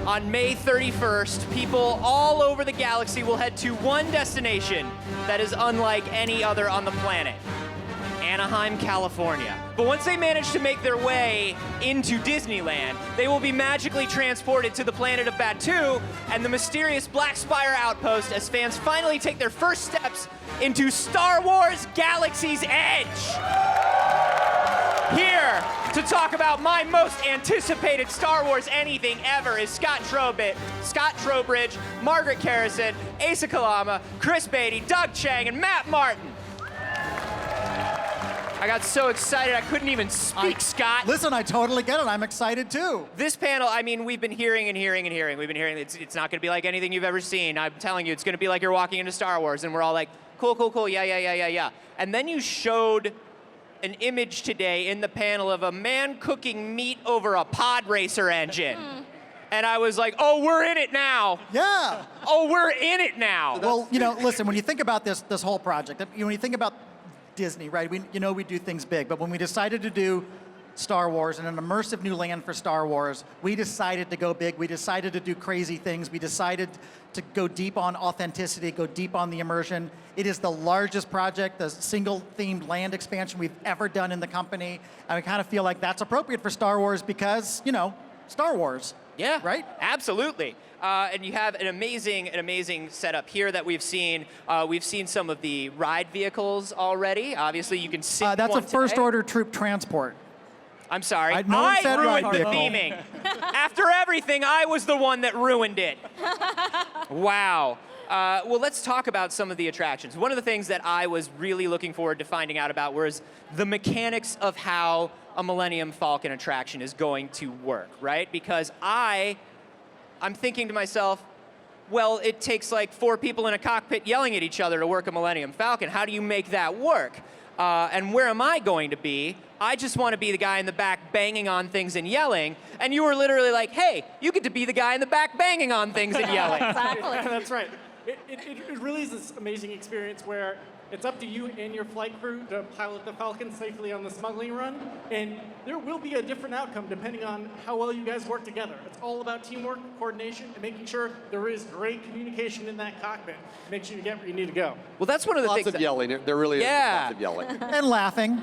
On May 31st, people all over the galaxy will head to one destination that is unlike any other on the planet. Anaheim, California. But once they manage to make their way into Disneyland, they will be magically transported to the planet of Batuu and the mysterious Black Spire outpost as fans finally take their first steps into Star Wars Galaxy's Edge. Here to talk about my most anticipated Star Wars anything ever is Scott Trowbridge, Margaret Kerrison, Asa Kalama, Chris Beatty, Doug Chiang, and Matt Martin. I got so excited I couldn't even speak, Scott. Listen, I totally get it. I'm excited too. This panel, I mean, we've been hearing and hearing and hearing. We've been hearing it's not going to be like anything you've ever seen. I'm telling you, it's going to be like you're walking into Star Wars, and we're all like, cool, cool, cool, yeah. And then you showed an image today in the panel of a man cooking meat over a pod racer engine. And I was like, oh, we're in it now. Yeah. Oh, we're in it now. Well, you know, listen, when you think about this whole project, when you think about Disney, right? We do things big, but when we decided to do Star Wars and an immersive new land for Star Wars, we decided to go big. We decided to do crazy things. We decided to go deep on authenticity, go deep on the immersion. It is the largest project, the single themed land expansion we've ever done in the company. And we kind of feel like that's appropriate for Star Wars because, you know, Star Wars. Yeah, right? Absolutely. And you have an amazing setup here that we've seen. We've seen some of the ride vehicles already. Obviously, you can see that's a first order troop transport. I'm sorry. I ruined the theming. After everything, I was the one that ruined it. Wow. Well, let's talk about some of the attractions. One of the things that I was really looking forward to finding out about was the mechanics of how a Millennium Falcon attraction is going to work, right? Because I'm thinking to myself, well, it takes like 4 people in a cockpit yelling at each other to work a Millennium Falcon. How do you make that work? And where am I going to be? I just want to be the guy in the back banging on things and yelling. And you were literally like, hey, you get to be the guy in the back banging on things and yelling. Exactly. That's right. It really is this amazing experience where it's up to you and your flight crew to pilot the Falcon safely on the smuggling run, and there will be a different outcome depending on how well you guys work together. It's all about teamwork, coordination, and making sure there is great communication in that cockpit. Make sure you get where you need to go. Well, that's one of the things. Lots of yelling. There really is lots of yelling. And laughing.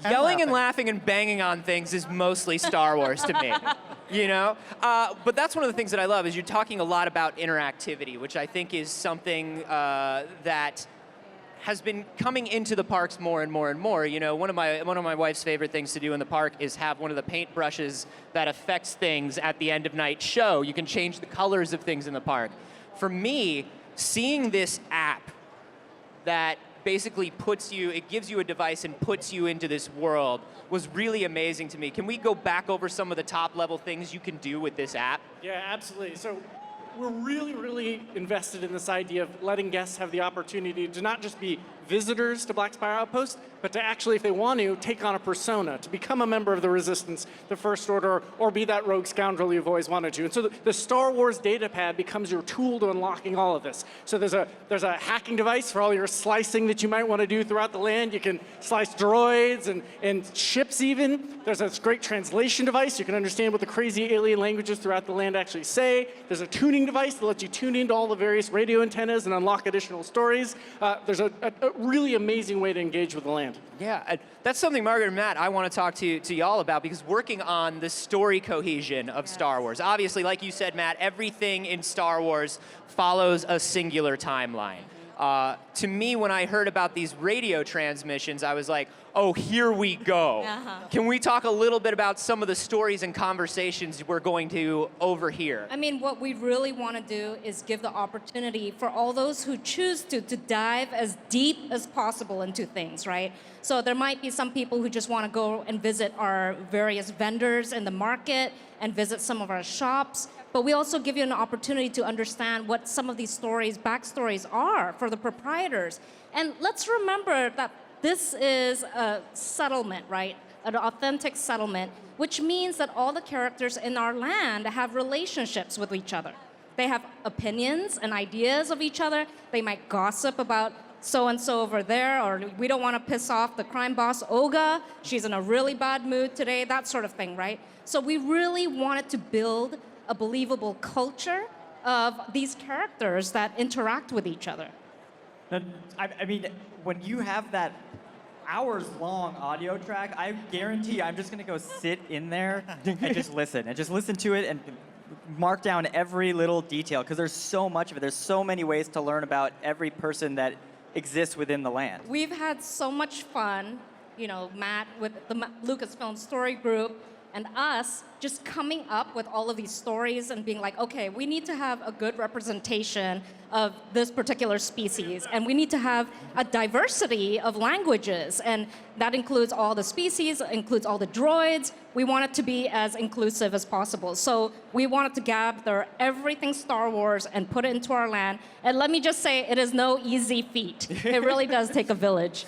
Yelling and laughing and banging on things is mostly Star Wars to me, you know? But that's one of the things that I love is you're talking a lot about interactivity, which I think is something that has been coming into the parks more and more and more. You know, one of my wife's favorite things to do in the park is have one of the paint brushes that affects things at the end of night show. You can change the colors of things in the park. For me, seeing this app that basically it gives you a device and puts you into this world was really amazing to me. Can we go back over some of the top level things you can do with this app? Yeah, absolutely. So we're really invested in this idea of letting guests have the opportunity to not just be visitors to Black Spire Outpost, but to actually, if they want to, take on a persona, to become a member of the Resistance, the First Order, or be that rogue scoundrel you've always wanted to. And so the Star Wars data pad becomes your tool to unlocking all of this. So there's a hacking device for all your slicing that you might want to do throughout the land. You can slice droids and ships even. There's a great translation device. You can understand what the crazy alien languages throughout the land actually say. There's a tuning device that lets you tune into all the various radio antennas and unlock additional stories. There's a really amazing way to engage with the land. Yeah, that's something, Margaret and Matt, I want to talk to y'all about, because working on the story cohesion of Star Wars. Obviously, like you said, Matt, everything in Star Wars follows a singular timeline. To me, when I heard about these radio transmissions, I was like, oh, here we go. Can we talk a little bit about some of the stories and conversations we're going to overhear? I mean, what we really want to do is give the opportunity for all those who choose to dive as deep as possible into things, right? So there might be some people who just want to go and visit our various vendors in the market and visit some of our shops. But we also give you an opportunity to understand what some of these stories, backstories are for the proprietors. And let's remember that this is a settlement, right? An authentic settlement, which means that all the characters in our land have relationships with each other. They have opinions and ideas of each other. They might gossip about so-and-so over there, or we don't want to piss off the crime boss, Olga. She's in a really bad mood today, that sort of thing, right? So we really wanted to build a believable culture of these characters that interact with each other. I mean, when you have that hours-long audio track, I guarantee I'm just gonna go sit in there and just listen to it and mark down every little detail because there's so much of it. There's so many ways to learn about every person that exists within the land. We've had so much fun, you know, Matt with the Lucasfilm Story Group and us just coming up with all of these stories and being like, okay, we need to have a good representation of this particular species, and we need to have a diversity of languages, and that includes all the species, includes all the droids. We want it to be as inclusive as possible. So we wanted to gather everything Star Wars and put it into our land, and let me just say, it is no easy feat. It really does take a village.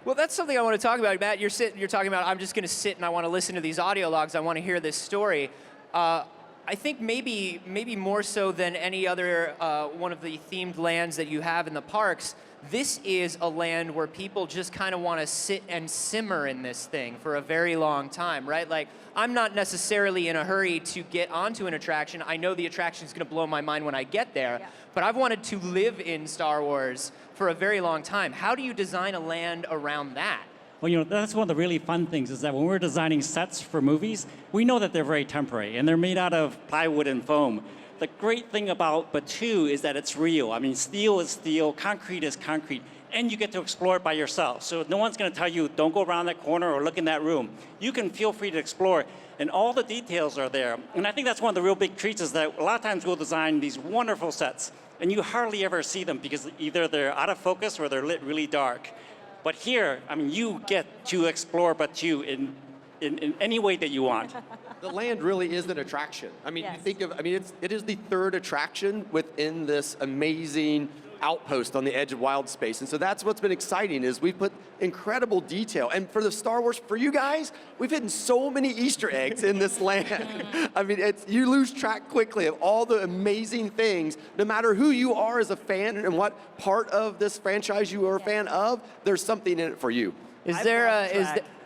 Well, that's something I want to talk about. Matt, you're talking about, I'm just going to sit and I want to listen to these audio logs. I want to hear this story. I think maybe more so than any other one of the themed lands that you have in the parks, this is a land where people just kind of want to sit and simmer in this thing for a very long time, right? Like, I'm not necessarily in a hurry to get onto an attraction. I know the attraction is going to blow my mind when I get there, but I've wanted to live in Star Wars for a very long time. How do you design a land around that? Well, you know, that's one of the really fun things is that when we're designing sets for movies, we know that they're very temporary and they're made out of plywood and foam. The great thing about Batuu is that it's real. I mean, steel is steel, concrete is concrete, and you get to explore it by yourself. So no one's going to tell you, don't go around that corner or look in that room. You can feel free to explore, and all the details are there. And I think that's one of the real big treats is that a lot of times we'll design these wonderful sets, and you hardly ever see them because either they're out of focus or they're lit really dark. But here, I mean, you get to explore Batuu in any way that you want. The land really is an attraction. I mean, Yes. you think of, I mean, it is the third attraction within this amazing outpost on the edge of wild space. And so that's what's been exciting is we've put incredible detail. And for the Star Wars, for you guys, we've hidden so many Easter eggs in this land. I mean, you lose track quickly of all the amazing things. No matter who you are as a fan and what part of this franchise you are a fan of, there's something in it for you.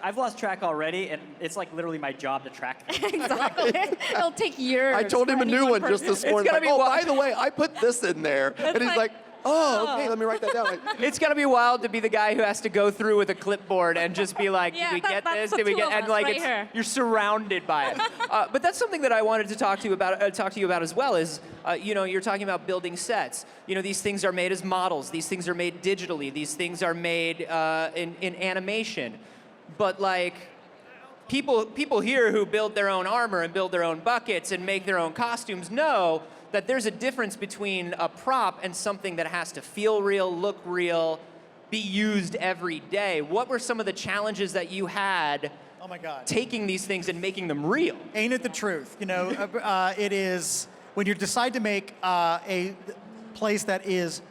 I've lost track already, and it's like literally my job to track them. Exactly. It'll take years. I told him for a new any one just this person. morning. gonna Like, be oh, wild. by the way, I put this in there. And he's like, oh, okay, let me write that down. Like, It's gonna be wild to be the guy who has to go through with a clipboard and just be like, Yeah, "Did we get that's this? the Did we two get?" of And us like, right here. you're surrounded by it. But that's something that I wanted to talk to you about as well. Is you know, you're talking about building sets. You know, these things are made as models. These things are made digitally. These things are made in animation. But like, people here who build their own armor and build their own buckets and make their own costumes know that there's a difference between a prop and something that has to feel real, look real, be used every day. What were some of the challenges that you had Oh my God. taking these things and making them real? Ain't it the truth? You know, it is when you decide to make a place that is,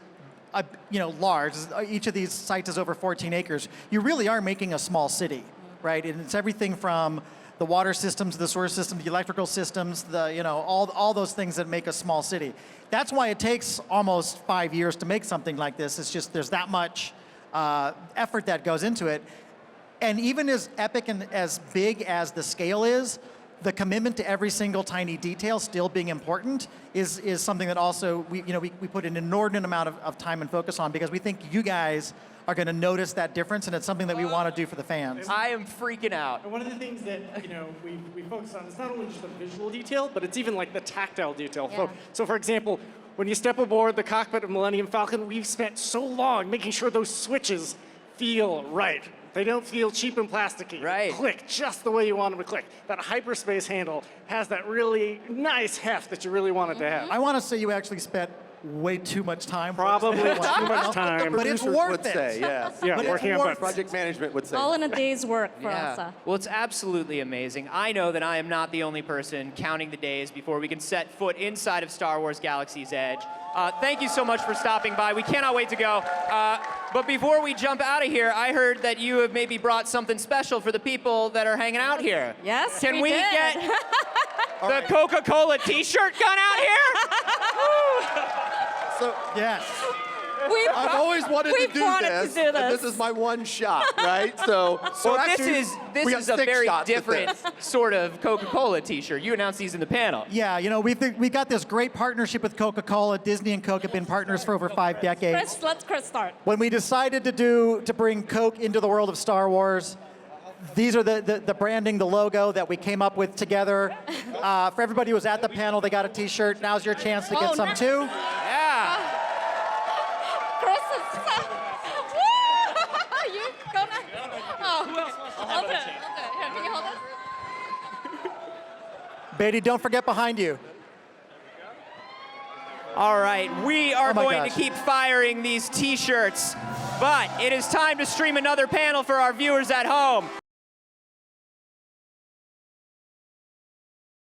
you know, large. Each of these sites is over 14 acres. You really are making a small city, right? And it's everything from the water systems, the sewer systems, the electrical systems, you know, all those things that make a small city. That's why it takes almost 5 years to make something like this. It's just there's that much effort that goes into it. And even as epic and as big as the scale is, the commitment to every single tiny detail still being important is something that also we put an inordinate amount of time and focus on because we think you guys are going to notice that difference, and it's something that we want to do for the fans. I am freaking out. And one of the things that we focus on is not only just the visual detail, but it's even like the tactile detail. Yeah. So for example, when you step aboard the cockpit of Millennium Falcon, we've spent so long making sure those switches feel right. They don't feel cheap and plasticky. Right. Click just the way you want them to click. That hyperspace handle has that really nice heft that you really want it to have. I want to say you actually spent way too much time. Probably too much time. But it's Producers worth would it. say, yes. Yeah, But it's working on worth both. Project management would say. All in a day's work for Yeah. Elsa. Well, it's absolutely amazing. I know that I am not the only person counting the days before we can set foot inside of Star Wars Galaxy's Edge. Thank you so much for stopping by. We cannot wait to go. But before we jump out of here, I heard that you have maybe brought something special for the people that are hanging out here. Yes, Can we we did. get the Coca-Cola t-shirt gun out here? So Yes. I've always wanted to we've do wanted this, to do and this this. is my one shot, right? So, So or this actually, is we got a 6 very shots at different this. sort of Coca-Cola T-shirt. You announced these in the panel. Yeah, you know, we got this great partnership with Coca-Cola. Disney and Coke have been partners for over 5 decades. Let Chris start. When we decided to bring Coke into the world of Star Wars, these are the branding, the logo that we came up with together. For everybody who was at the panel, they got a T-shirt. Now's your chance to get some nice. too. Yeah. Chris is Woo! You gonna? Oh, I'll do it. Here, can you hold it? Beatty, don't forget behind you. All right, we are Oh my going gosh. to keep firing these T-shirts, but it is time to stream another panel for our viewers at home.